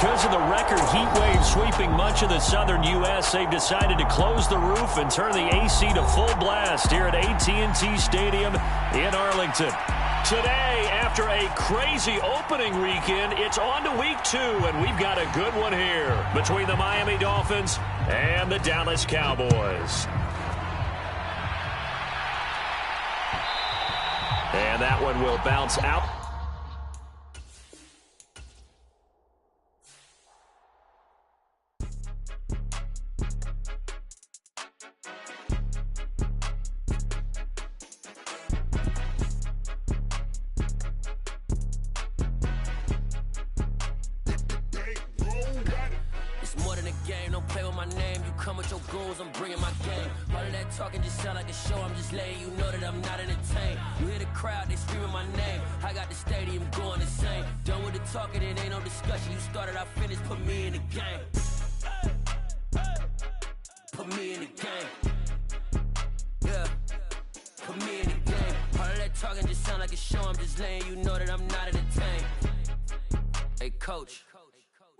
Because of the record heat wave sweeping much of the southern U.S., they've decided to close the roof and turn the AC to full blast here at AT&T Stadium in Arlington. Today, after a crazy opening weekend, it's on to week 2, and we've got a good one here between the Miami Dolphins and the Dallas Cowboys. And that one will bounce out. I'm bringing my game. All of that talking just sound like a show. I'm just letting you know that I'm not entertained. You hear the crowd, they screaming my name. I got the stadium going insane. Done with the talking, it ain't no discussion. You started, I finished, put me in the game. Put me in the game. Yeah. Put me in the game. All of that talking just sound like a show. I'm just letting you know that I'm not entertained. Hey, coach.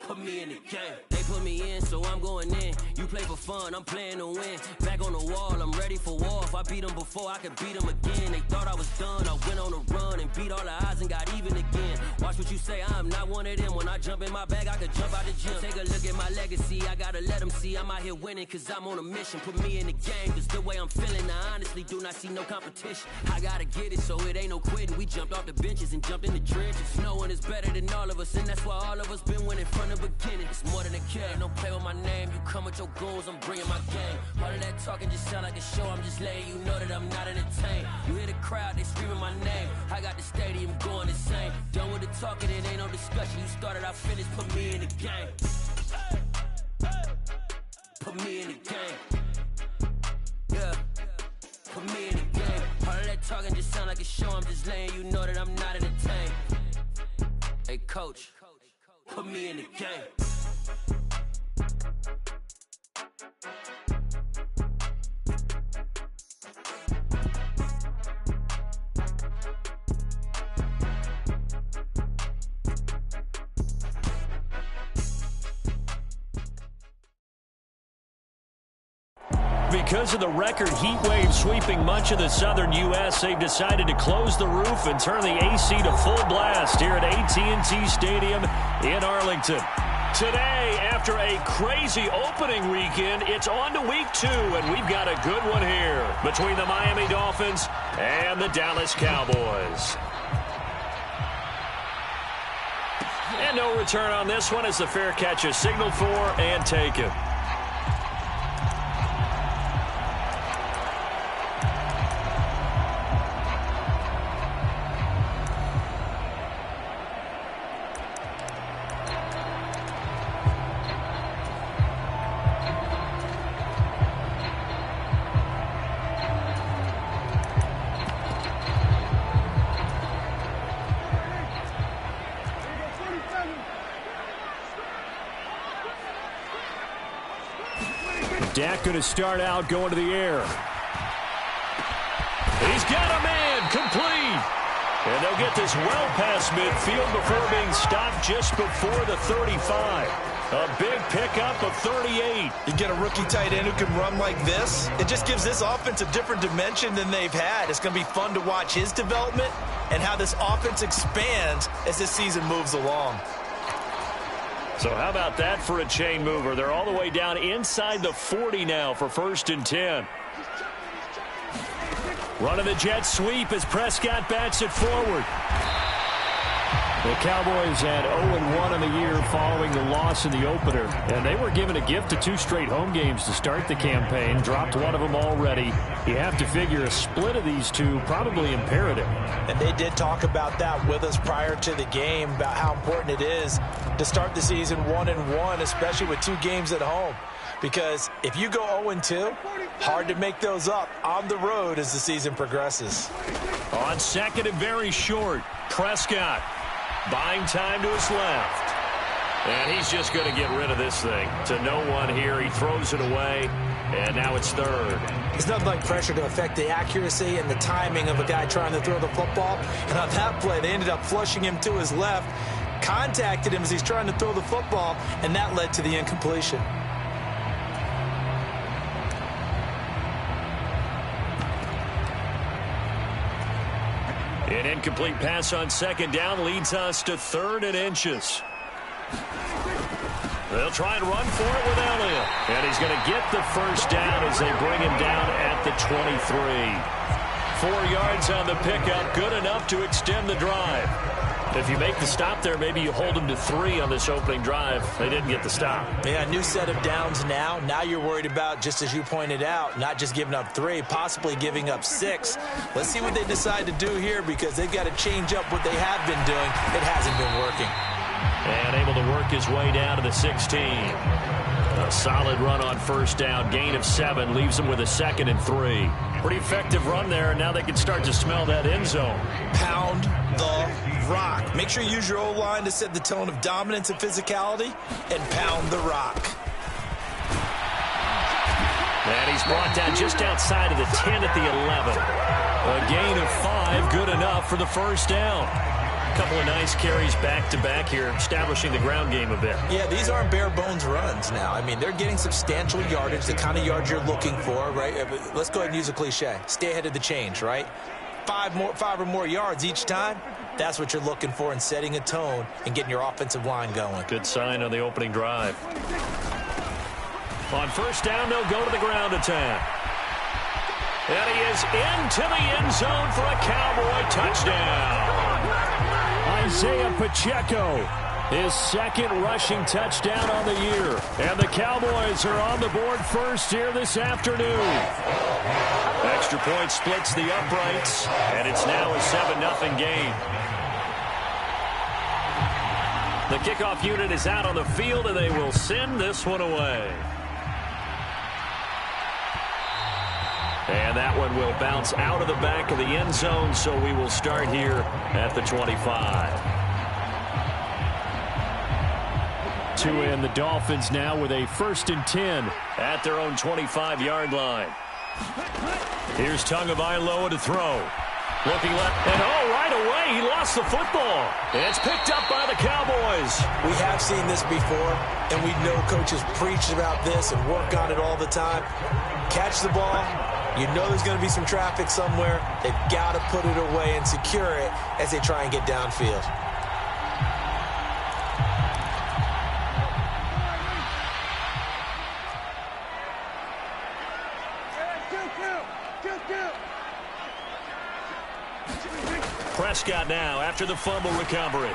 Put me in the game. They put me in, so I'm going in. You play for fun, I'm playing to win. Back on the wall, I'm ready for war. If I beat them before, I can beat them again. They thought I was done, I went on a run and beat all the odds and got even again. Watch what you say, I'm not one of them. When I jump in my bag, I could jump out the gym. Take a look at my legacy, I gotta let them see I'm out here winning, cause I'm on a mission. Put me in the game, cause the way I'm feeling, I honestly do not see no competition. I gotta get it, so it ain't no quitting. We jumped off the benches and jumped in the trenches. No one is better than all of us, and that's why all of us been winning from the beginning. It's more than a kill, don't play with my name. You come with your goons, I'm bringing my game. All of that talking just sound like a show. I'm just letting you know that I'm not entertained. You hear the crowd, they screaming my name. I got the stadium going insane. Done with the talking, it ain't no discussion. You started, I finished, put me in the game. Put me in the game. Yeah. Put me in the game. All of that talking just sound like a show. I'm just letting you know that I'm not entertained. Hey, coach. Put me in the game. Because of the record heat wave sweeping much of the southern U.S., they've decided to close the roof and turn the AC to full blast here at AT&T Stadium in Arlington. Today, after a crazy opening weekend, it's on to week 2, and we've got a good one here between the Miami Dolphins and the Dallas Cowboys. And no return on this one as the fair catch is signaled for and taken. Dak going to start out going to the air. He's got a man complete. And they'll get this well past midfield before being stopped just before the 35. A big pickup of 38. You get a rookie tight end who can run like this. It just gives this offense a different dimension than they've had. It's going to be fun to watch his development and how this offense expands as this season moves along. So how about that for a chain mover? They're all the way down inside the 40 now for 1st and 10. Running the jet sweep as Prescott bats it forward. The Cowboys had 0-1 in the year following the loss in the opener. And they were given a gift of 2 straight home games to start the campaign. Dropped one of them already. You have to figure a split of these two probably imperative. And they did talk about that with us prior to the game, about how important it is to start the season 1-1, especially with 2 games at home. Because if you go 0-2, hard to make those up on the road as the season progresses. On 2nd and very short, Prescott buying time to his left. And he's just going to get rid of this thing. To no one here. He throws it away. And now it's 3rd. It's nothing like pressure to affect the accuracy and the timing of a guy trying to throw the football. And on that play, they ended up flushing him to his left. contacted him as he's trying to throw the football, and that led to the incompletion. An incomplete pass on second down leads us to 3rd and inches. They'll try and run for it with Elliott. And he's going to get the first down as they bring him down at the 23. 4 yards on the pickup, good enough to extend the drive. If you make the stop there, maybe you hold them to 3 on this opening drive. They didn't get the stop. Yeah, new set of downs now. Now you're worried about, just as you pointed out, not just giving up 3, possibly giving up 6. Let's see what they decide to do here, because they've got to change up what they have been doing. It hasn't been working. And able to work his way down to the 16. A solid run on first down. Gain of 7 leaves him with a 2nd and 3. Pretty effective run there, and now they can start to smell that end zone. Pound the rock. Make sure you use your O-line to set the tone of dominance and physicality, and pound the rock. And he's brought down just outside of the 10 at the 11. A gain of 5, good enough for the first down. A couple of nice carries back-to-back here, establishing the ground game a bit. Yeah, these aren't bare-bones runs now. I mean, they're getting substantial yardage, the kind of yards you're looking for, right? Let's go ahead and use a cliche. Stay ahead of the change, right? 5 or more yards each time. That's what you're looking for in setting a tone and getting your offensive line going. Good sign on the opening drive. On first down, they'll go to the ground attack. And he is into the end zone for a Cowboy touchdown. Isaiah Pacheco, his 2nd rushing touchdown on the year. And the Cowboys are on the board first here this afternoon. Extra point splits the uprights, and it's now a 7-0 game. The kickoff unit is out on the field, and they will send this one away. And that one will bounce out of the back of the end zone, so we will start here at the 25. To end the Dolphins now with a 1st and 10 at their own 25-yard line. Here's Tagovailoa to throw. Looking left, and right away, he lost the football. And it's picked up by the Cowboys. We have seen this before, and we know coaches preach about this and work on it all the time. Catch the ball. You know there's going to be some traffic somewhere. They've got to put it away and secure it as they try and get downfield. Prescott now after the fumble recovery.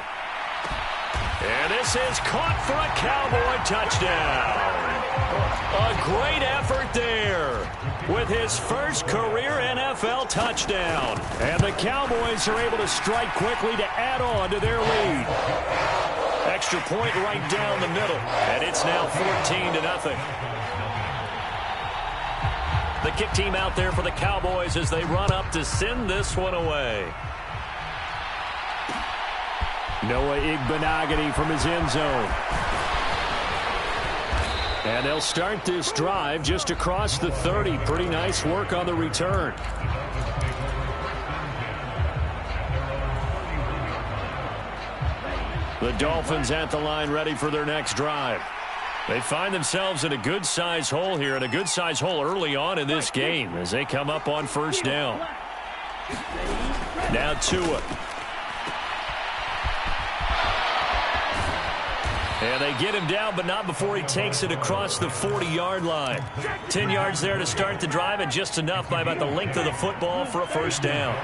And this is caught for a Cowboy touchdown. A great effort there with his first career NFL touchdown. And the Cowboys are able to strike quickly to add on to their lead. Extra point right down the middle. And it's now 14-0. The kick team out there for the Cowboys as they run up to send this one away. Noah Igbenogany from his end zone. And they'll start this drive just across the 30. Pretty nice work on the return. The Dolphins at the line ready for their next drive. They find themselves in a good-sized hole here, and a good-sized hole early on in this game as they come up on first down. Now Tua. And they get him down, but not before he takes it across the 40-yard line. 10 yards there to start the drive, and just enough by about the length of the football for a first down.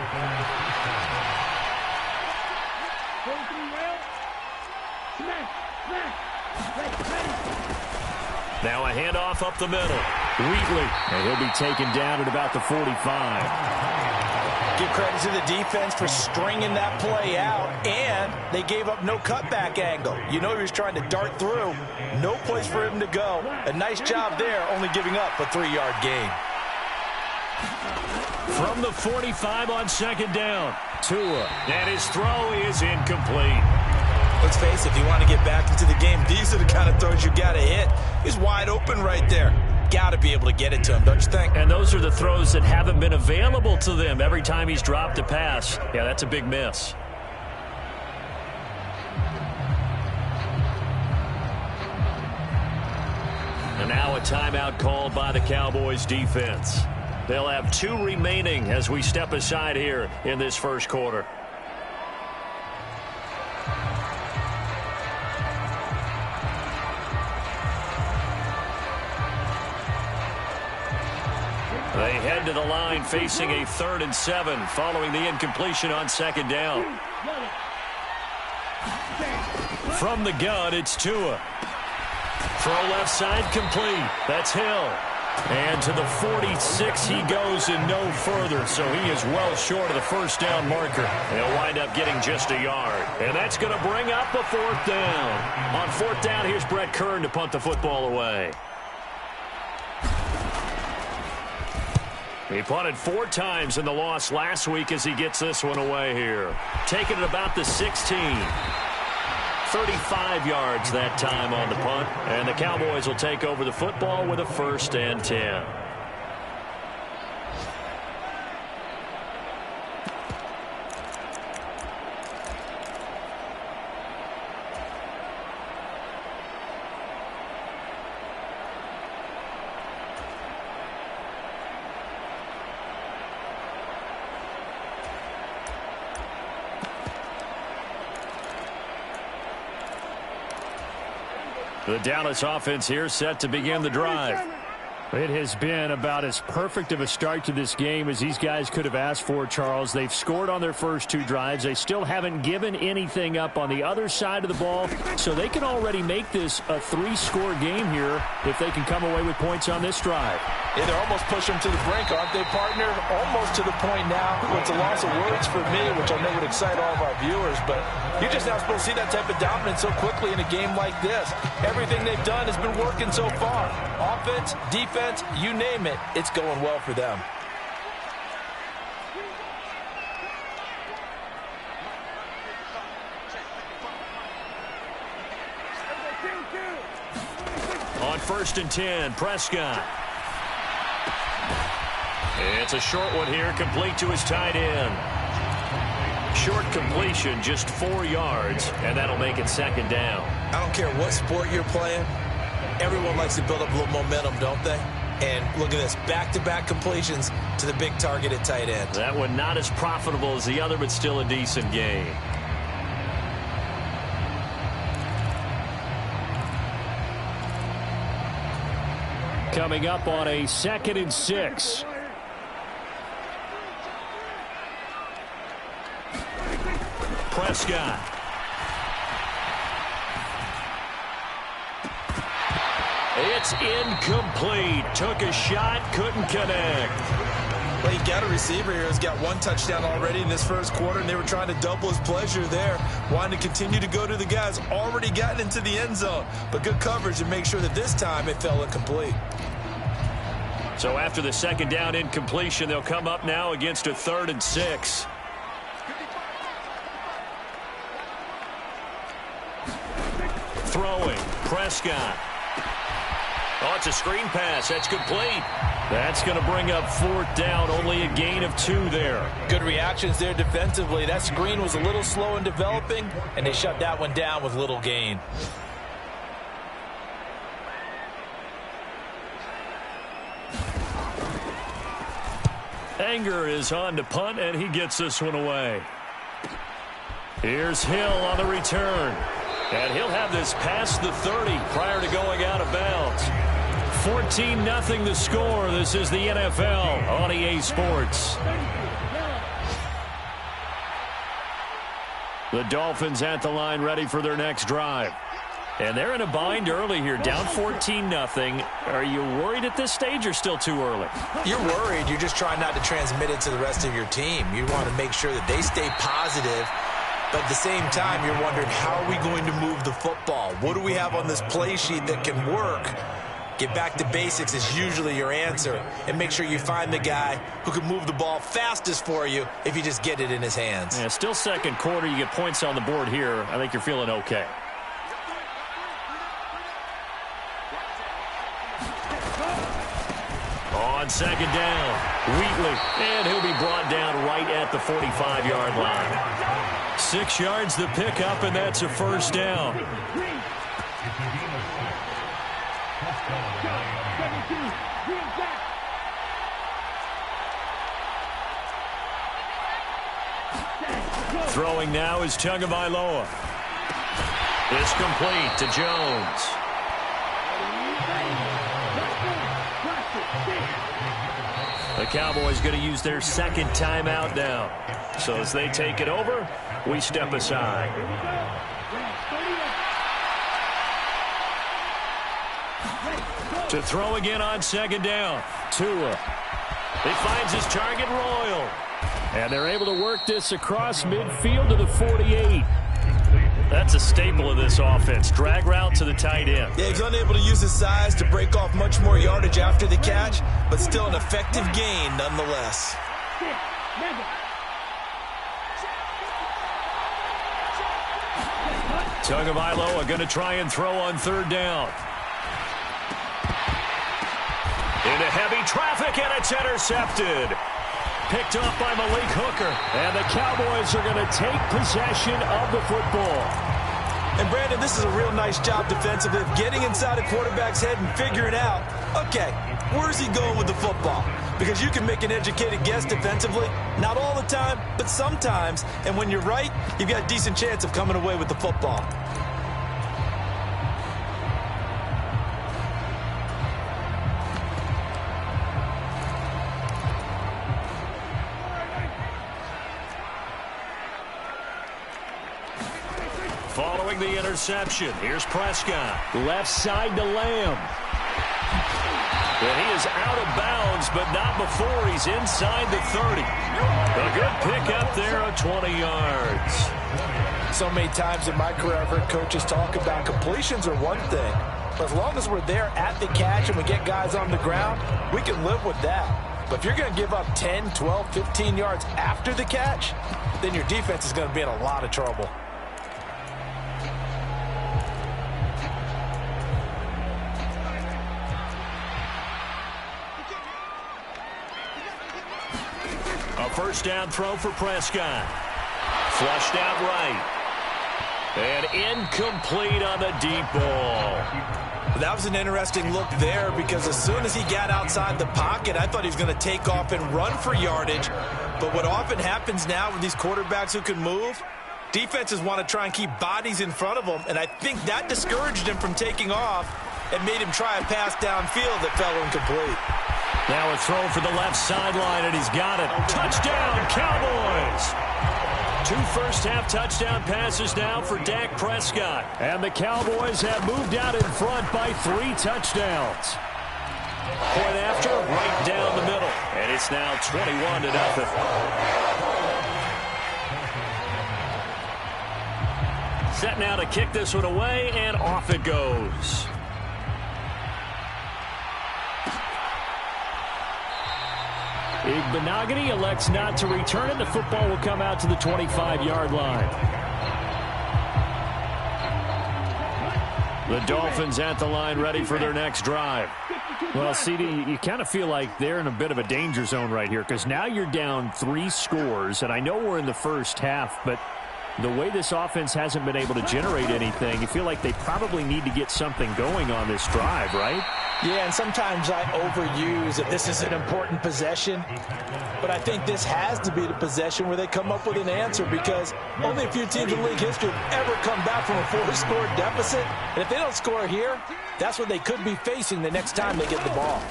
Now a handoff up the middle. Wheatley, and he'll be taken down at about the 45. Give credit to the defense for stringing that play out, and they gave up no cutback angle. You know he was trying to dart through. No place for him to go. A nice job there, only giving up a 3-yard gain. From the 45 on second down, Tua. And his throw is incomplete. Let's face it, if you want to get back into the game, these are the kind of throws you got to hit. He's wide open right there. Got to be able to get it to him, don't you think? And those are the throws that haven't been available to them every time he's dropped a pass. Yeah, that's a big miss. And now a timeout called by the Cowboys defense. They'll have 2 remaining as we step aside here in this first quarter. They head to the line facing a 3rd and 7 following the incompletion on 2nd down. From the gun, it's Tua. Throw left side complete. That's Hill. And to the 46 he goes and no further, so he is well short of the first down marker. He'll wind up getting just a yard. And that's going to bring up a 4th down. On 4th down, here's Brett Kern to punt the football away. He punted 4 times in the loss last week as he gets this one away here. Taking it about the 16. 35 yards that time on the punt. And the Cowboys will take over the football with a 1st and 10. The Dallas offense here set to begin the drive. It has been about as perfect of a start to this game as these guys could have asked for, Charles. They've scored on their first 2 drives. They still haven't given anything up on the other side of the ball, so they can already make this a 3-score game here if they can come away with points on this drive. Yeah, they're almost pushing them to the brink, aren't they, partner? Almost to the point now. It's a loss of words for me, which I know would excite all of our viewers, but you're just not supposed to see that type of dominance so quickly in a game like this. Everything they've done has been working so far. Offense, defense, you name it, it's going well for them. On 1st and 10, Prescott. It's a short one here, complete to his tight end. Short completion, just 4 yards, and that'll make it 2nd down. I don't care what sport you're playing. Everyone likes to build up a little momentum, don't they? And look at this, back-to-back completions to the big target at tight end. That one not as profitable as the other, but still a decent game. Coming up on a 2nd and 6. Prescott. It's incomplete. Took a shot, couldn't connect. Well, you got a receiver here who's got 1 touchdown already in this first quarter, and they were trying to double his pleasure there. Wanting to continue to go to the guys already gotten into the end zone. But good coverage to make sure that this time it fell incomplete. So after the 2nd down incompletion, they'll come up now against a 3rd and 6. Throwing, Prescott. Oh, it's a screen pass. That's complete. That's going to bring up 4th down. Only a gain of 2 there. Good reactions there defensively. That screen was a little slow in developing, and they shut that one down with little gain. Anger is on to punt, and he gets this one away. Here's Hill on the return. And he'll have this past the 30 prior to going out of bounds. 14-0 the score. This is the NFL on EA Sports. The Dolphins at the line ready for their next drive. And they're in a bind early here, down 14-0. Are you worried at this stage or still too early? You're worried. You're just trying not to transmit it to the rest of your team. You want to make sure that they stay positive. But at the same time, you're wondering, how are we going to move the football? What do we have on this play sheet that can work? Get back to basics is usually your answer. And make sure you find the guy who can move the ball fastest for you if you just get it in his hands. Yeah, still 2nd quarter. You get points on the board here. I think you're feeling okay. On 2nd down, Wheatley. And he'll be brought down right at the 45-yard line. 6 yards the pickup, and that's a 1st down. Throwing now is Tagovailoa. It's complete to Jones. The Cowboys going to use their second timeout now. So as they take it over, we step aside. To throw again on second down. Tua. He finds his target, Royal. And they're able to work this across midfield to the 48. That's a staple of this offense. Drag route to the tight end. Yeah, he's unable to use his size to break off much more yardage after the catch, but still an effective gain nonetheless. Tagovailoa going to try and throw on third down. Into heavy traffic, and it's intercepted. Picked off by Malik Hooker. And the Cowboys are going to take possession of the football. And, Brandon, this is a real nice job defensively of getting inside a quarterback's head and figuring out, okay, where's he going with the football? Because you can make an educated guess defensively. Not all the time, but sometimes. And when you're right, you've got a decent chance of coming away with the football. Following the interception, here's Prescott. Left side to Lamb. And he is out of bounds, but not before he's inside the 30. A good pickup there of 20 yards. So many times in my career, I've heard coaches talk about completions are one thing. But as long as we're there at the catch and we get guys on the ground, we can live with that. But if you're going to give up 10, 12, 15 yards after the catch, then your defense is going to be in a lot of trouble. A first down throw for Prescott. Flushed out right. And incomplete on the deep ball. That was an interesting look there because as soon as he got outside the pocket, I thought he was going to take off and run for yardage. But what often happens now with these quarterbacks who can move, defenses want to try and keep bodies in front of them, and I think that discouraged him from taking off and made him try a pass downfield that fell incomplete. Now a throw for the left sideline, and he's got it. Touchdown, Cowboys! 2 first-half touchdown passes now for Dak Prescott. And the Cowboys have moved out in front by 3 touchdowns. Point after, right down the middle. And it's now 21-0. Set now to kick this one away, and off it goes. Igbenogany elects not to return it. The football will come out to the 25-yard line. The Dolphins at the line ready for their next drive. Well, CD, you kind of feel like they're in a bit of a danger zone right here because now you're down 3 scores, and I know we're in the first half, but the way this offense hasn't been able to generate anything, you feel like they probably need to get something going on this drive, right? Yeah, and sometimes I overuse that this is an important possession, but I think this has to be the possession where they come up with an answer because only a few teams in league history have ever come back from a 4-score deficit, and if they don't score here, that's what they could be facing the next time they get the ball.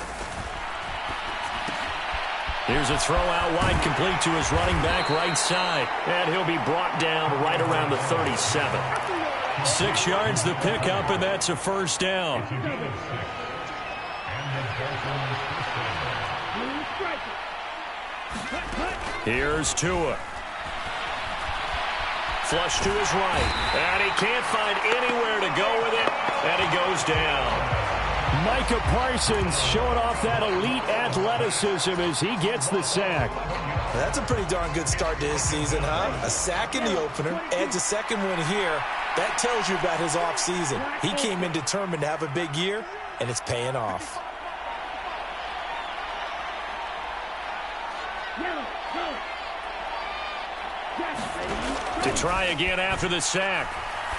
Here's a throw out wide, complete to his running back right side, and he'll be brought down right around the 37. 6 yards the pickup, and that's a first down. Here's Tua. Flush to his right, and he can't find anywhere to go with it, and he goes down. Micah Parsons showing off that elite athleticism as he gets the sack. That's a pretty darn good start to his season, huh? A sack in the opener, adds a second one here. That tells you about his offseason. He came in determined to have a big year, and it's paying off. To try again after the sack.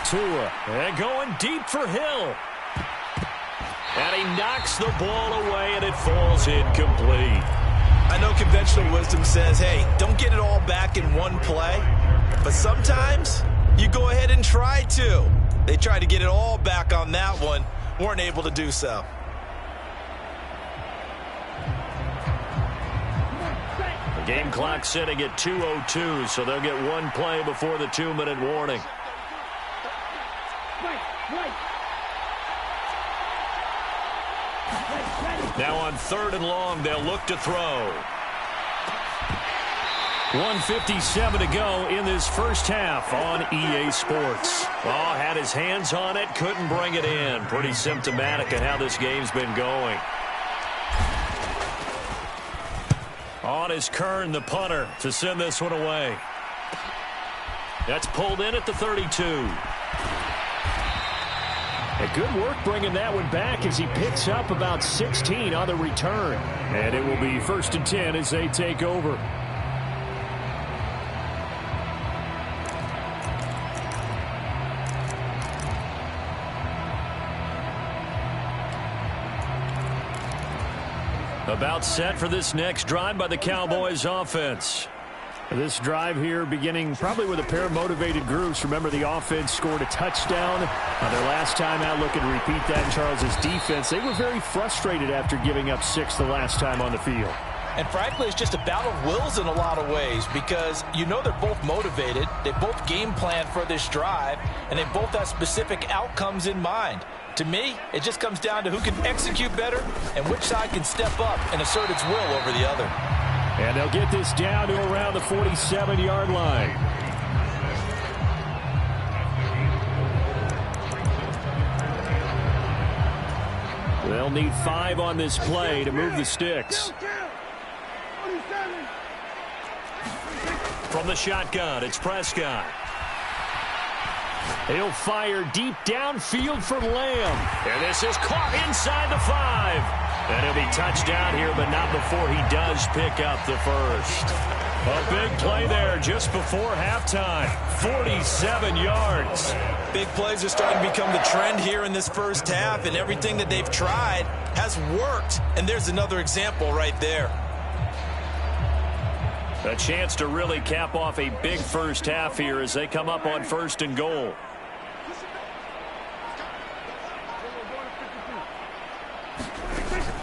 Tua, and going deep for Hill. And he knocks the ball away, and it falls incomplete. I know conventional wisdom says, hey, don't get it all back in one play. But sometimes you go ahead and try to. They tried to get it all back on that one. Weren't able to do so. The game clock sitting at 2:02, so they'll get one play before the 2-minute warning. Now on 3rd and long, they'll look to throw. 1:57 to go in this first half on EA Sports. Oh, had his hands on it, couldn't bring it in. Pretty symptomatic of how this game's been going. On is Kern, the punter, to send this one away. That's pulled in at the 32. Good work bringing that one back as he picks up about 16 on the return. And it will be 1st and 10 as they take over. About set for this next drive by the Cowboys offense. This drive here beginning probably with a pair of motivated groups. Remember, the offense scored a touchdown on their last time out. Looking to repeat that in Charles' defense. They were very frustrated after giving up 6 the last time on the field. And frankly, it's just a battle of wills in a lot of ways because you know they're both motivated. They both game plan for this drive, and they both have specific outcomes in mind. To me, it just comes down to who can execute better and which side can step up and assert its will over the other. And they'll get this down to around the 47-yard line. They'll need 5 on this play to move the sticks. From the shotgun, it's Prescott. He'll fire deep downfield for Lamb. And this is caught inside the 5. And he'll be touched down here, but not before he does pick up the first. A big play there just before halftime. 47 yards. Big plays are starting to become the trend here in this first half, and everything that they've tried has worked. And there's another example right there. A chance to really cap off a big first half here as they come up on 1st and goal.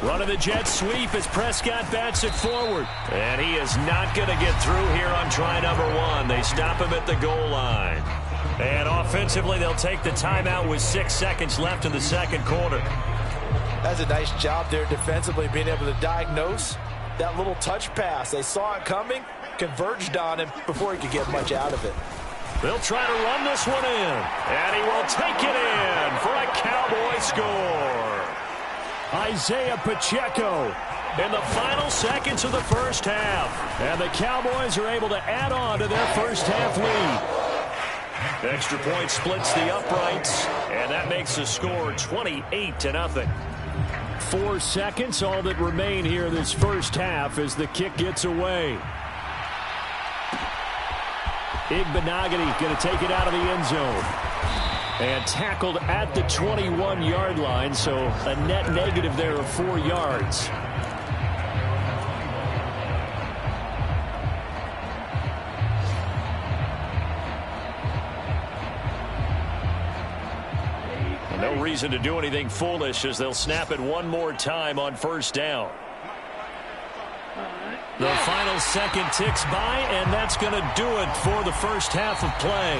Running the jet sweep as Prescott bats it forward. And he is not going to get through here on try number 1. They stop him at the goal line. And offensively, they'll take the timeout with 6 seconds left in the second quarter. That's a nice job there defensively, being able to diagnose that little touch pass. They saw it coming, converged on him before he could get much out of it. They'll try to run this one in. And he will take it in for a Cowboy score. Isaiah Pacheco in the final seconds of the first half. And the Cowboys are able to add on to their first half lead. Extra point splits the uprights, and that makes the score 28-0. 4 seconds, all that remain here this first half as the kick gets away. Igbenogany going to take it out of the end zone. And tackled at the 21-yard line, so a net negative there of 4 yards. No reason to do anything foolish as they'll snap it one more time on 1st down. The final second ticks by, and that's going to do it for the first half of play.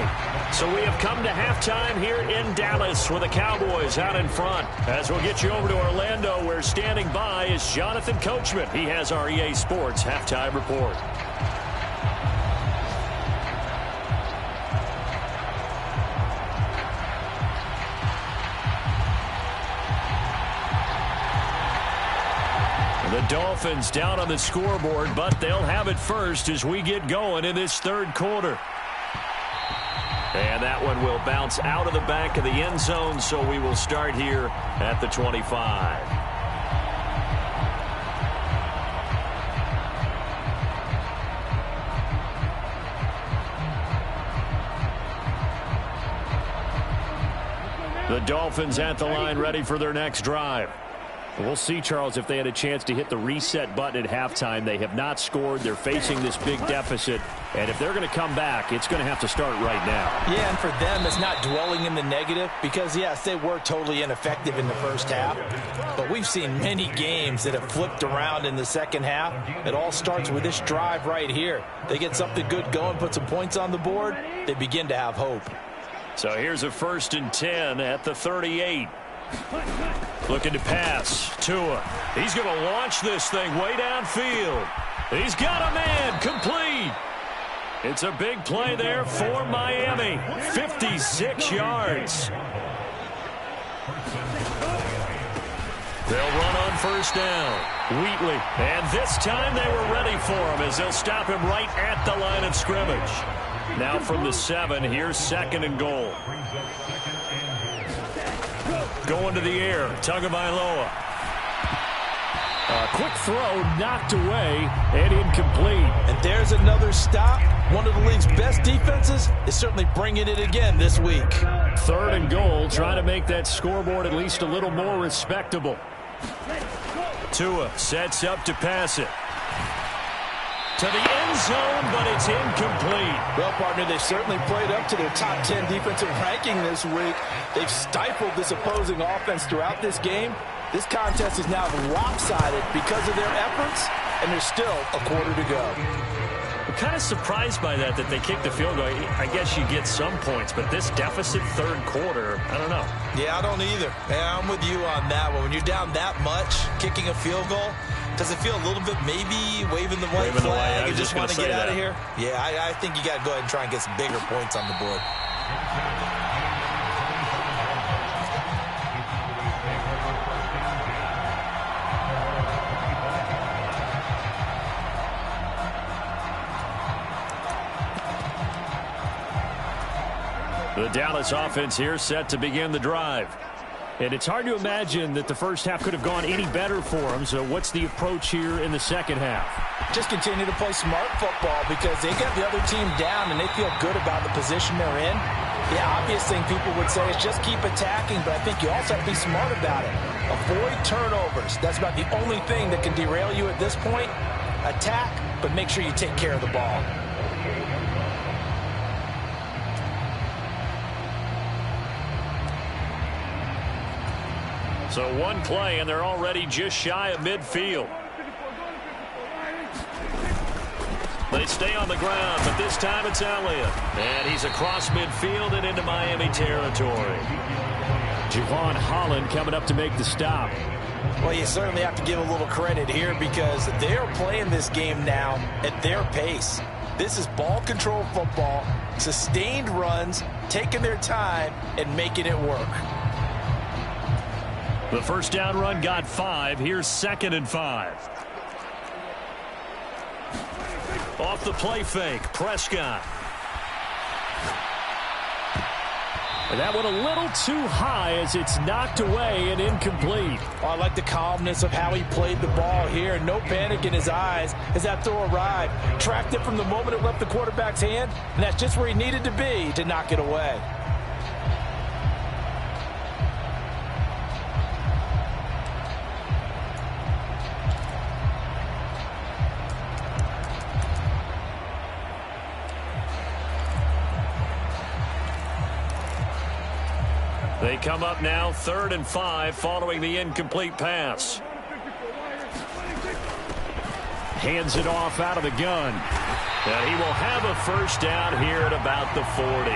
So we have come to halftime here in Dallas with the Cowboys out in front. As we'll get you over to Orlando, where standing by is Jonathan Coachman. He has our EA Sports halftime report. The Dolphins down on the scoreboard, but they'll have it first as we get going in this third quarter. And that one will bounce out of the back of the end zone, so we will start here at the 25. The Dolphins at the line ready for their next drive. We'll see, Charles, if they had a chance to hit the reset button at halftime. They have not scored. They're facing this big deficit. And if they're going to come back, it's going to have to start right now. Yeah, and for them, it's not dwelling in the negative because, yes, they were totally ineffective in the first half. But we've seen many games that have flipped around in the second half. It all starts with this drive right here. They get something good going, put some points on the board, they begin to have hope. So here's a 1st and 10 at the 38. Looking to pass. Tua. He's going to launch this thing way downfield. He's got a man. Complete. It's a big play there for Miami. 56 yards. They'll run on 1st down. Wheatley. And this time they were ready for him as they'll stop him right at the line of scrimmage. Now from the 7, here's 2nd and goal. Going to the air. Tagovailoa. A quick throw knocked away and incomplete. And there's another stop. One of the league's best defenses is certainly bringing it again this week. 3rd and goal, trying to make that scoreboard at least a little more respectable. Tua sets up to pass it. To the end zone, but it's incomplete. Well, partner, they've certainly played up to their top 10 defensive ranking this week. They've stifled this opposing offense throughout this game. This contest is now lopsided because of their efforts, and there's still a quarter to go. I'm kind of surprised by that they kicked the field goal. I guess you get some points, but this deficit 3rd quarter, I don't know. Yeah, I don't either. Yeah, I'm with you on that one. When you're down that much, kicking a field goal, does it feel a little bit maybe waving the white flag and just want to get out of here? Yeah, I think you got to go ahead and try and get some bigger points on the board. The Dallas offense here set to begin the drive. And it's hard to imagine that the first half could have gone any better for them. So what's the approach here in the second half? Just continue to play smart football because they got the other team down and they feel good about the position they're in. The obvious thing people would say is just keep attacking, but I think you also have to be smart about it. Avoid turnovers. That's about the only thing that can derail you at this point. Attack, but make sure you take care of the ball. So one play, and they're already just shy of midfield. They stay on the ground, but this time it's Elliott. And he's across midfield and into Miami territory. Javon Holland coming up to make the stop. Well, you certainly have to give a little credit here because they're playing this game now at their pace. This is ball control football, sustained runs, taking their time, and making it work. The first down run got 5. Here's 2nd and 5. Off the play fake, Prescott. And that one a little too high as it's knocked away and incomplete. Oh, I like the calmness of how he played the ball here. No panic in his eyes as that throw arrived. Tracked it from the moment it left the quarterback's hand, and that's just where he needed to be to knock it away. They come up now 3rd and 5 following the incomplete pass. Hands it off out of the gun. And he will have a first down here at about the 40.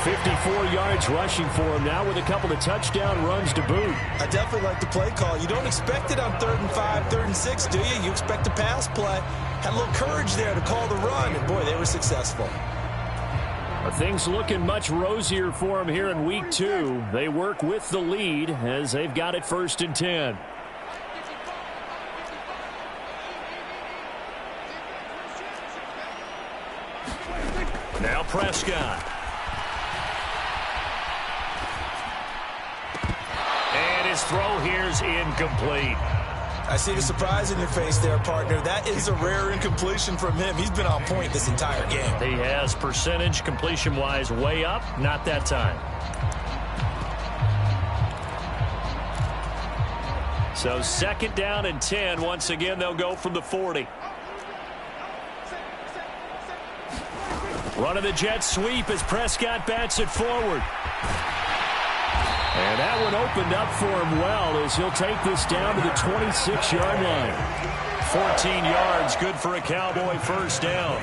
54 yards rushing for him now with a couple of touchdown runs to boot. I definitely like the play call. You don't expect it on 3rd and 5, 3rd and 6, do you? You expect a pass play. Had a little courage there to call the run, and boy, they were successful. Things looking much rosier for them here in week 2. They work with the lead as they've got it 1st and 10. Now Prescott. And his throw here's incomplete. I see the surprise in your face there, partner. That is a rare incompletion from him. He's been on point this entire game. He has percentage completion-wise way up. Not that time. So 2nd down and 10. Once again, they'll go from the 40. Running the jet sweep as Prescott bats it forward. And that one opened up for him well as he'll take this down to the 26-yard line. 14 yards, good for a Cowboy first down.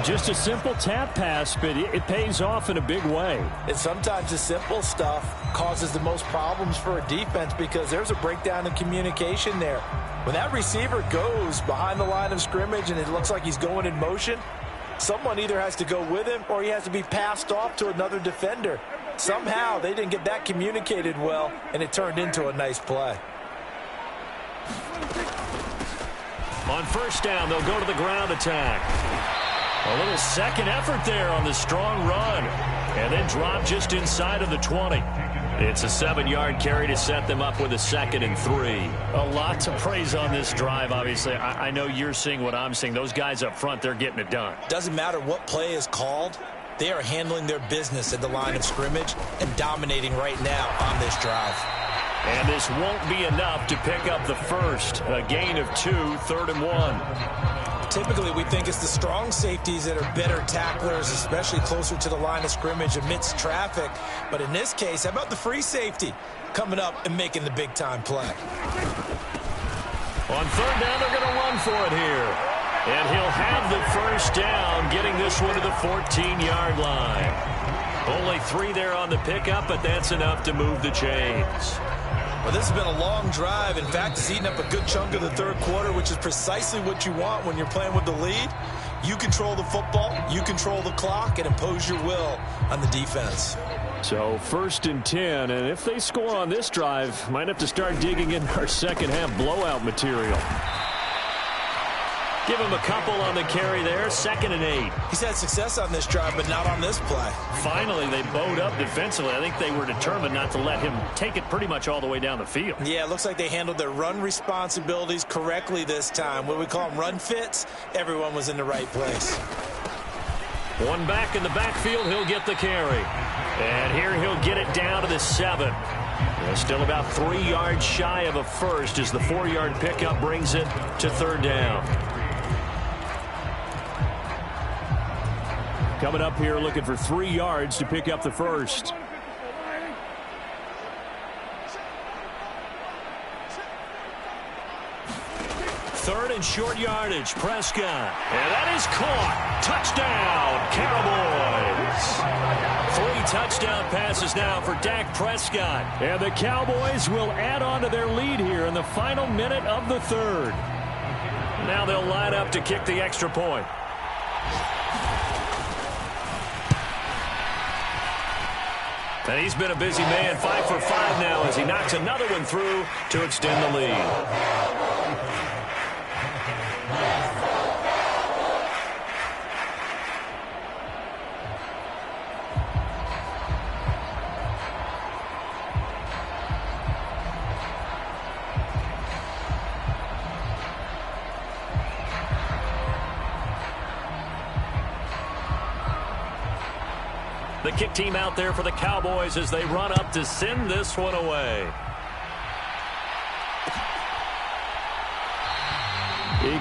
Just a simple tap pass, but it pays off in a big way. And sometimes the simple stuff causes the most problems for a defense because there's a breakdown in communication there. When that receiver goes behind the line of scrimmage and it looks like he's going in motion, someone either has to go with him or he has to be passed off to another defender. Somehow they didn't get that communicated well, and it turned into a nice play. On first down, they'll go to the ground attack. A little second effort there on the strong run. And then drop just inside of the 20. It's a 7-yard carry to set them up with a 2nd and 3. A lot to praise on this drive, obviously. I know you're seeing what I'm seeing. Those guys up front, they're getting it done. Doesn't matter what play is called. They are handling their business at the line of scrimmage and dominating right now on this drive. And this won't be enough to pick up the first. A gain of 2, 3rd and 1. Typically, we think it's the strong safeties that are better tacklers, especially closer to the line of scrimmage amidst traffic. But in this case, how about the free safety coming up and making the big-time play? On 3rd down, they're going to run for it here. And he'll have the first down, getting this one to the 14-yard line. Only 3 there on the pickup, but that's enough to move the chains. Well, this has been a long drive. In fact, it's eaten up a good chunk of the 3rd quarter, which is precisely what you want when you're playing with the lead. You control the football, you control the clock, and impose your will on the defense. So 1st and 10, and if they score on this drive, might have to start digging in our second-half blowout material. Give him a couple on the carry there. 2nd and 8. He's had success on this drive, but not on this play. Finally, they bowed up defensively. I think they were determined not to let him take it pretty much all the way down the field. Yeah, it looks like they handled their run responsibilities correctly this time. What we call them run fits, everyone was in the right place. One back in the backfield, he'll get the carry. And here he'll get it down to the 7. Still about 3 yards shy of a first as the 4-yard pickup brings it to 3rd down. Coming up here looking for 3 yards to pick up the first. Third and short yardage, Prescott. And that is caught. Touchdown, Cowboys. 3 touchdown passes now for Dak Prescott. And the Cowboys will add on to their lead here in the final minute of the 3rd. Now they'll line up to kick the extra point. And he's been a busy man, 5 for 5 now as he knocks another one through to extend the lead. The kick team out there for the Cowboys as they run up to send this one away.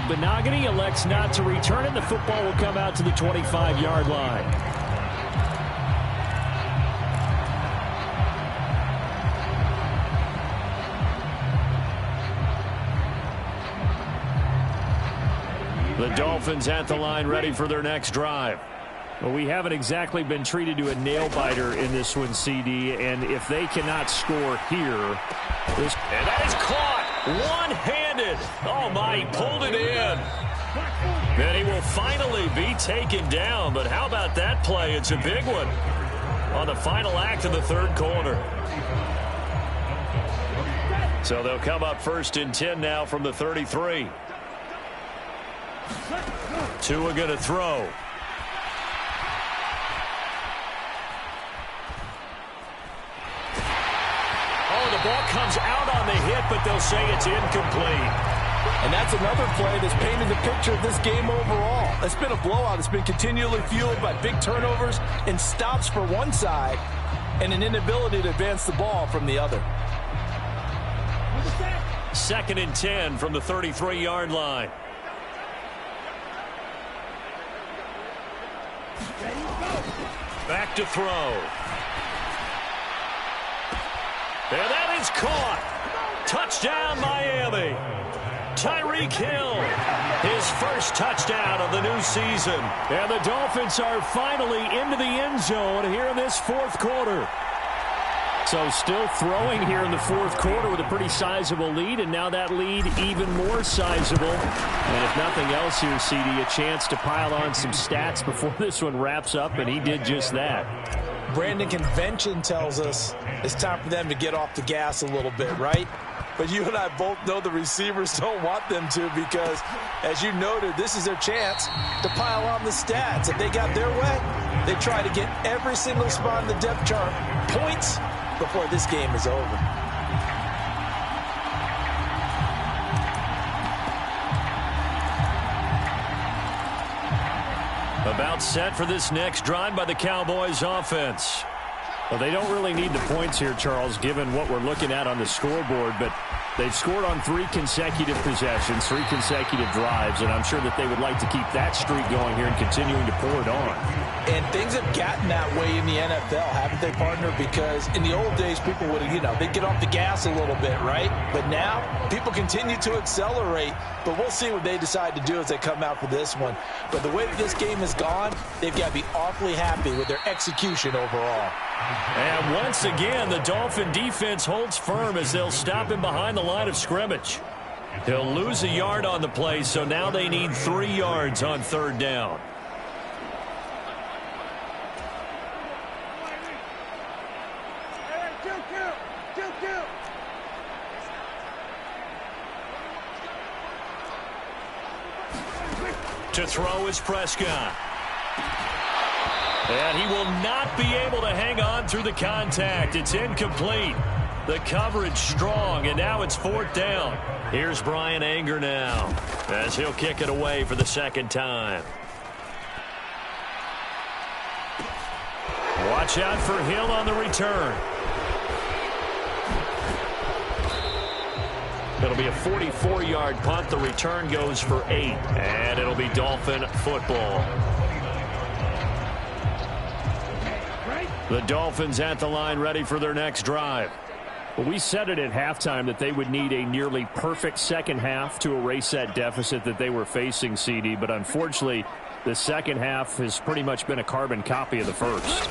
Benogany elects not to return it. The football will come out to the 25-yard line. The Dolphins at the line ready for their next drive. Well, we haven't exactly been treated to a nail-biter in this one, CD, and if they cannot score here... And that is caught one-handed. Oh, my, he pulled it in. And he will finally be taken down, but how about that play? It's a big one on the final act of the 3rd quarter. So they'll come up 1st and 10 now from the 33. Tua going to throw. The ball comes out on the hit, but they'll say it's incomplete. And that's another play that's painted the picture of this game overall. It's been a blowout. It's been continually fueled by big turnovers and stops for one side and an inability to advance the ball from the other. 2nd and 10 from the 33-yard line. Back to throw. And that is caught. Touchdown, Miami. Tyreek Hill, his first touchdown of the new season. And the Dolphins are finally into the end zone here in this fourth quarter. So still throwing here in the fourth quarter with a pretty sizable lead, and now that lead even more sizable. And if nothing else here, CD, a chance to pile on some stats before this one wraps up, and he did just that. Brandon, convention tells us it's time for them to get off the gas a little bit, right? But you and I both know the receivers don't want them to because, as you noted, this is their chance to pile on the stats. If they got their way, they try to get every single spot in the depth chart points before this game is over. About set for this next drive by the Cowboys offense. Well, they don't really need the points here, Charles, given what we're looking at on the scoreboard, but they've scored on 3 consecutive possessions, 3 consecutive drives, and I'm sure that they would like to keep that streak going here and continuing to pour it on. And things have gotten that way in the NFL, haven't they, partner? Because in the old days, people would, they'd get off the gas a little bit, right? But now, people continue to accelerate, but we'll see what they decide to do as they come out for this one. But the way that this game has gone, they've got to be awfully happy with their execution overall. And once again, the Dolphin defense holds firm as they'll stop him behind the line of scrimmage. He'll lose a yard on the play, so now they need 3 yards on 3rd down. To throw is Prescott. And he will not be able to hang on through the contact. It's incomplete. The coverage strong, and now it's 4th down. Here's Brian Anger now as he'll kick it away for the 2nd time. Watch out for Hill on the return. It'll be a 44-yard punt. The return goes for 8, and it'll be Dolphin football. The Dolphins at the line ready for their next drive. Well, we said it at halftime that they would need a nearly perfect second half to erase that deficit that they were facing, CD, but unfortunately, the second half has pretty much been a carbon copy of the first.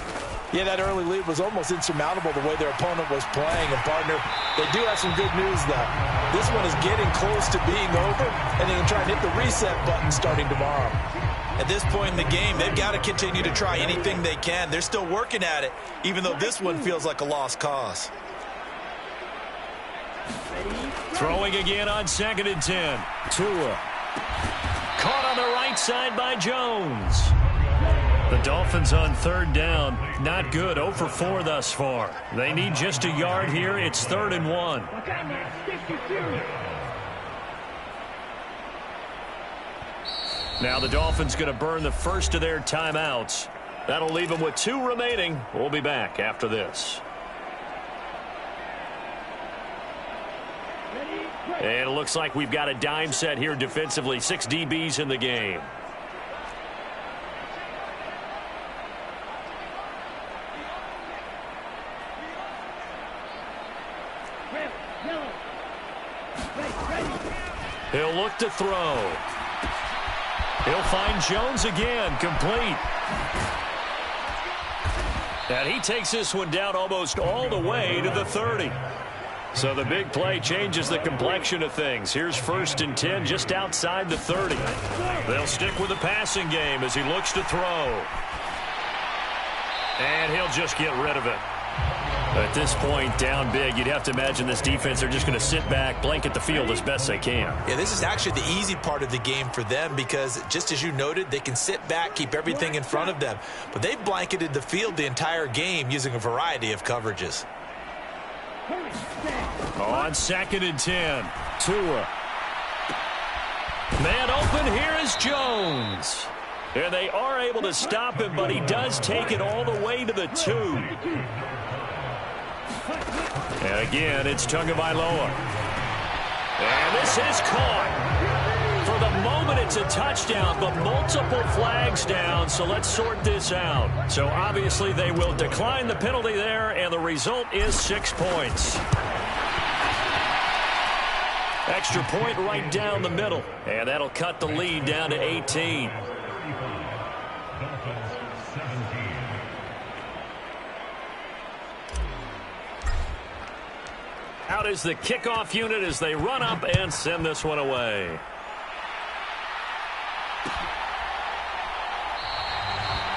Yeah, that early lead was almost insurmountable the way their opponent was playing. And, partner, they do have some good news, though. This one is getting close to being over, and they can try and hit the reset button starting tomorrow. At this point in the game, they've got to continue to try anything they can. They're still working at it, even though this one feels like a lost cause. Throwing again on 2nd and 10. Tua. Caught on the right side by Jones. The Dolphins on 3rd down. Not good. 0 for 4 thus far. They need just a yard here. It's 3rd and 1. Now the Dolphins going to burn the first of their timeouts. That'll leave them with 2 remaining. We'll be back after this. And it looks like we've got a dime set here defensively. 6 DBs in the game. He'll look to throw. He'll find Jones again, complete. And he takes this one down almost all the way to the 30. So the big play changes the complexion of things. Here's 1st and 10 just outside the 30. They'll stick with the passing game as he looks to throw. And he'll just get rid of it. At this point, down big, you'd have to imagine this defense are just going to sit back, blanket the field as best they can. Yeah, this is actually the easy part of the game for them because, just as you noted, they can sit back, keep everything in front of them. But they've blanketed the field the entire game using a variety of coverages. On 2nd and 10, Tua. Man open, here is Jones. And they are able to stop him, but he does take it all the way to the 2. And again, it's Tagovailoa. And this is caught. For the moment, it's a touchdown, but multiple flags down, so let's sort this out. So obviously they will decline the penalty there, and the result is 6 points. Extra point right down the middle, and that'll cut the lead down to 18. Out is the kickoff unit as they run up and send this one away.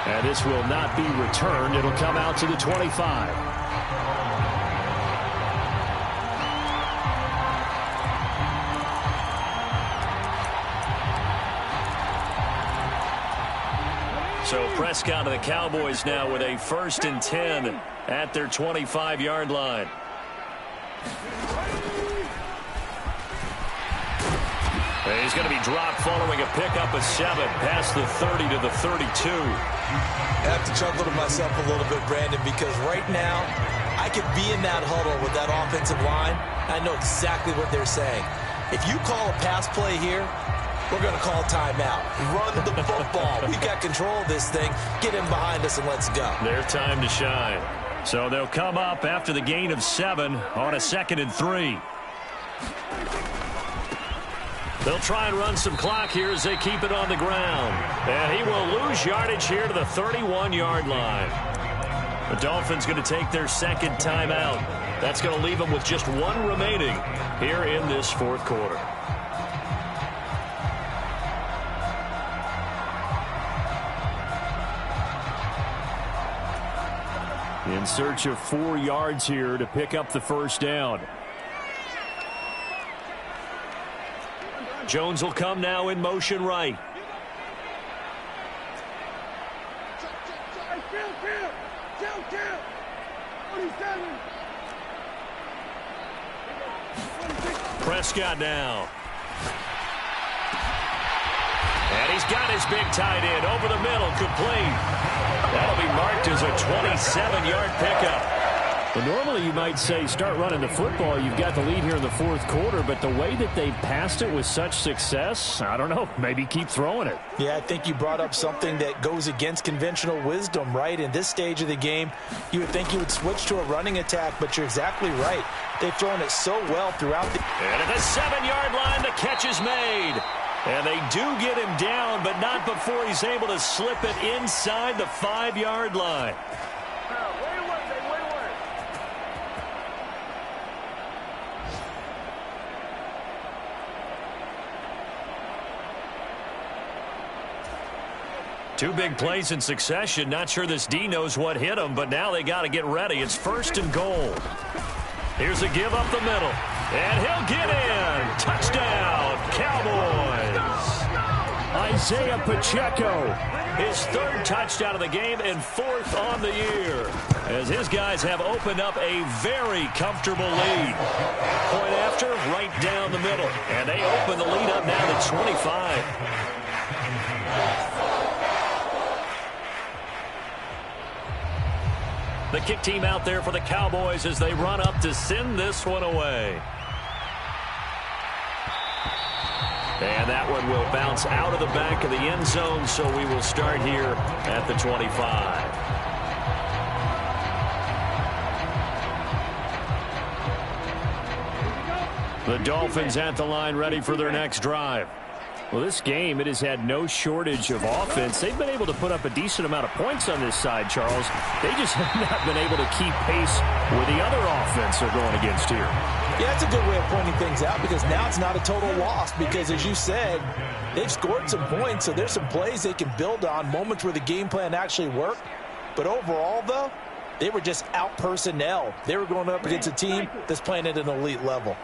And this will not be returned. It'll come out to the 25. So Prescott of the Cowboys now with a 1st and 10 at their 25-yard line. He's going to be dropped following a pickup of 7 past the 30 to the 32. I have to chuckle to myself a little bit, Brandon, because right now I could be in that huddle with that offensive line. I know exactly what they're saying. If you call a pass play here, we're going to call timeout. Run the football. We've got control of this thing. Get in behind us and let's go. Their time to shine. So they'll come up after the gain of 7 on a 2nd and 3. They'll try and run some clock here as they keep it on the ground. And he will lose yardage here to the 31-yard line. The Dolphins going to take their 2nd timeout. That's going to leave them with just 1 remaining here in this 4th quarter. In search of 4 yards here to pick up the 1st down. Jones will come now in motion right. Prescott now. And he's got his big tight end over the middle, complete. That'll be marked as a 27-yard pickup. Well, normally you might say start running the football. You've got the lead here in the 4th quarter, but the way that they've passed it with such success, I don't know, maybe keep throwing it. Yeah, I think you brought up something that goes against conventional wisdom, right? In this stage of the game, you would think you would switch to a running attack, but you're exactly right. They've thrown it so well throughout the... And at the 7-yard line, the catch is made. And they do get him down, but not before he's able to slip it inside the 5-yard line. Two big plays in succession. Not sure this D knows what hit him, but now they got to get ready. It's 1st and goal. Here's a give up the middle. And he'll get in. Touchdown, Cowboys. Isaiah Pacheco, his 3rd touchdown of the game and 4th on the year, as his guys have opened up a very comfortable lead. Point after, right down the middle. And they open the lead up now to 25. The kick team out there for the Cowboys as they run up to send this one away. And that one will bounce out of the back of the end zone, so we will start here at the 25. The Dolphins at the line ready for their next drive. Well, this game, it has had no shortage of offense. They've been able to put up a decent amount of points on this side, Charles. They just have not been able to keep pace with the other offense they're going against here. Yeah, that's a good way of pointing things out, because now it's not a total loss, because as you said, they've scored some points, so there's some plays they can build on, moments where the game plan actually worked. But overall, though, they were just out personnel. They were going up against a team that's playing at an elite level.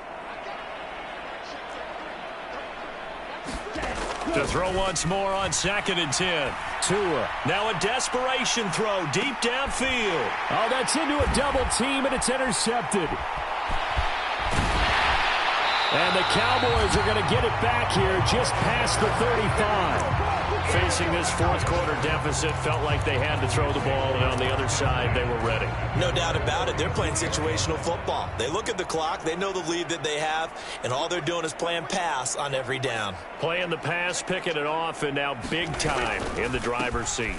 To throw once more on 2nd and 10. Tua. Now a desperation throw deep downfield. Oh, that's into a double team, and it's intercepted. And the Cowboys are going to get it back here just past the 35. Facing this fourth quarter deficit, felt like they had to throw the ball, and on the other side, they were ready. No doubt about it. They're playing situational football. They look at the clock, they know the lead that they have, and all they're doing is playing pass on every down. Playing the pass, picking it off, and now big time in the driver's seat.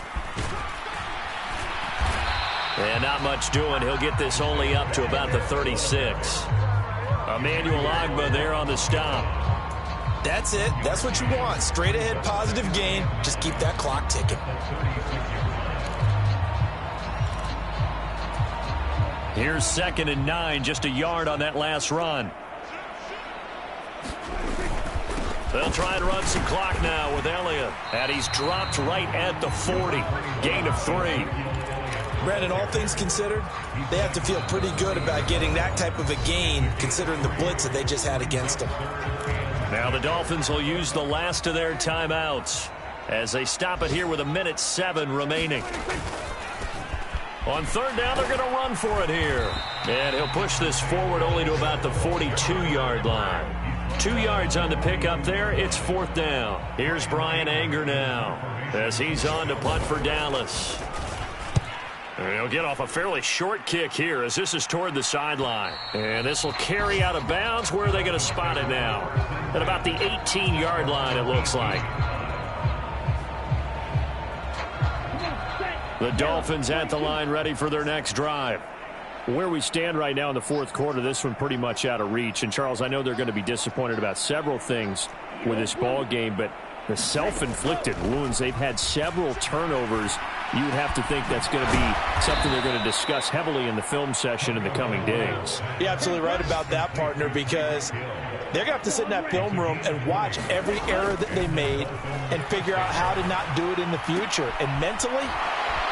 And not much doing. He'll get this only up to about the 36. Emmanuel Ogbah there on the stop. That's it. That's what you want. Straight ahead positive gain. Just keep that clock ticking. Here's 2nd and 9, just a yard on that last run. They'll try and run some clock now with Elliott. And he's dropped right at the 40. Gain of 3. Brandon, all things considered, they have to feel pretty good about getting that type of a gain considering the blitz that they just had against them. Now the Dolphins will use the last of their timeouts as they stop it here with 1:07 remaining. On 3rd down, they're going to run for it here. And he'll push this forward only to about the 42-yard line. 2 yards on the pickup there. It's 4th down. Here's Brian Anger now as he's on to punt for Dallas. And he'll get off a fairly short kick here as this is toward the sideline. And this will carry out of bounds. Where are they going to spot it now? At about the 18-yard line, it looks like. The Dolphins at the line ready for their next drive. Where we stand right now in the fourth quarter, this one pretty much out of reach. And, Charles, I know they're going to be disappointed about several things with this ball game, but the self-inflicted wounds, they've had several turnovers. You would have to think that's going to be something they're going to discuss heavily in the film session in the coming days. You're absolutely right about that, partner, because they're going to have to sit in that film room and watch every error that they made and figure out how to not do it in the future. And mentally,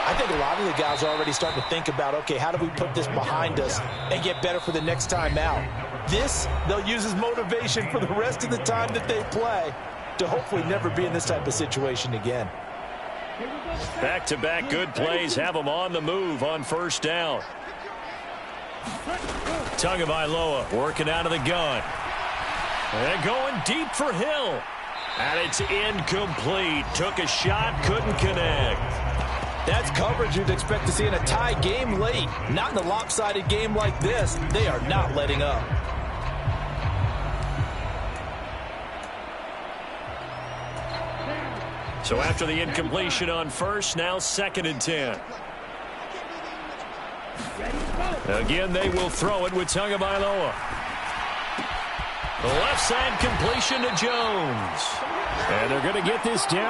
I think a lot of the guys are already starting to think about, okay, how do we put this behind us and get better for the next time out? This, they'll use as motivation for the rest of the time that they play to hopefully never be in this type of situation again. Back-to-back good plays have them on the move on 1st down. Tagovailoa working out of the gun. And going deep for Hill. And it's incomplete. Took a shot, couldn't connect. That's coverage you'd expect to see in a tie game late. Not in a lopsided game like this. They are not letting up. So after the incompletion on 1st, now 2nd and 10. Again, they will throw it with Tagovailoa. The left side completion to Jones. And they're going to get this down.